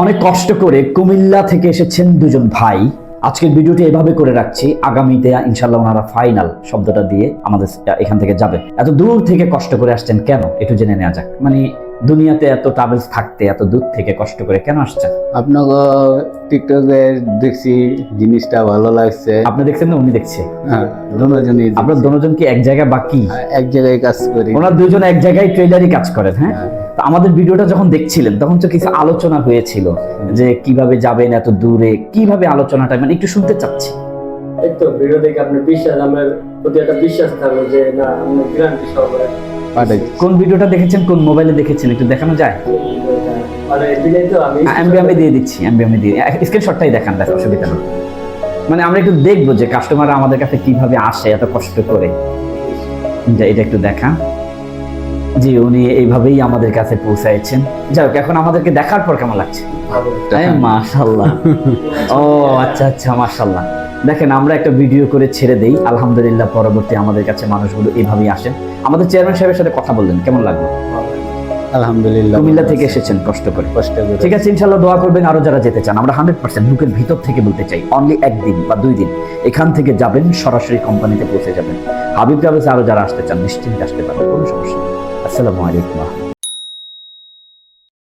অনেক কষ্ট করে কুমিল্লা থেকে এসেছেন দুজন ভাই। আজকের ভিডিওটি এভাবে করে রাখছি, আগামীতে ইনশাল্লাহ ওনারা ফাইনাল শব্দটা দিয়ে আমাদের এখান থেকে যাবে। এত দূর থেকে কষ্ট করে আসছেন কেন একটু জেনে নেওয়া যাক। মানে দুনিয়াতে এত ট্রাভেলস থাকতে এত দূর থেকে কষ্ট করে কেন আসছেন? আপনাকে টিকটকে দেখছি, জিনিসটা ভালো লাগছে। আপনি দেখছেন না উনি দেখছে? হ্যাঁ, দুজনই আপনার দুজন কি এক জায়গায় বাকি? এক জায়গায় কাজ করি। ওনার দুজন এক জায়গায় ট্রেলারই কাজ করেন। হ্যাঁ, তো আমাদের ভিডিওটা যখন দেখছিলেন তখন তো কিছু আলোচনা হয়েছিল যে কিভাবে যাবেন এত দূরে, কিভাবে আলোচনাটা মানে একটু শুনতে চাচ্ছি। এই তো ভিডিও দেখে আপনার বিশ্বাস, আমার প্রতি একটা বিশ্বাস থাকলো যে না আপনি গ্যারান্টি সহকারে পাঠাইছি। কোন ভিডিওটা দেখেছেন, কোন মোবাইলে দেখেছেন একটু দেখানো যায়? মানে দিলেই তো আমি আমি দিয়ে দিচ্ছি, আমি দিয়ে স্ক্রিনশটটাই দেখান, দেখো অসুবিধা নেই। মানে আমরা একটু দেখবো যে কাস্টমার আমাদের কাছে কিভাবে আসে এত কষ্ট করে। এটা একটু দেখা। জি, উনি এইভাবেই আমাদের কাছে পৌঁছাইছেন। যাই হোক, এখন আমাদেরকে দেখার পর কেমন লাগছে? ভালো। মাশাআল্লাহ। ও আচ্ছা আচ্ছা, মাশাআল্লাহ। দেখেন, আমরা একটা ভিডিও করে ছেড়ে দেই, আলহামদুলিল্লাহ পরবর্তী আমাদের কাছে মানুষগুলো এইভাবেই আসেন। আমাদের চেয়ারম্যান সাহেবের সাথে কথা বললেন, কেমন লাগলো? আলহামদুলিল্লাহ, কুমিল্লা থেকে এসেছেন কষ্ট করে। কষ্ট করে। ঠিক আছে, ইনশাআল্লাহ দোয়া করবেন আরো যারা যেতে চান। আমরা 100% বুকের ভিতর থেকে বলতে চাই, অনলি একদিন বা 2 দিন এখান থেকে যাবেন, সরাসরি কোম্পানিতে পৌঁছে যাবেন। হাবিব ট্রাভেলস আরো যারা আসতে চান নিশ্চিন্তে আসতে পারেন, কোনো সমস্যা নেই। আসসালামু আলাইকুম।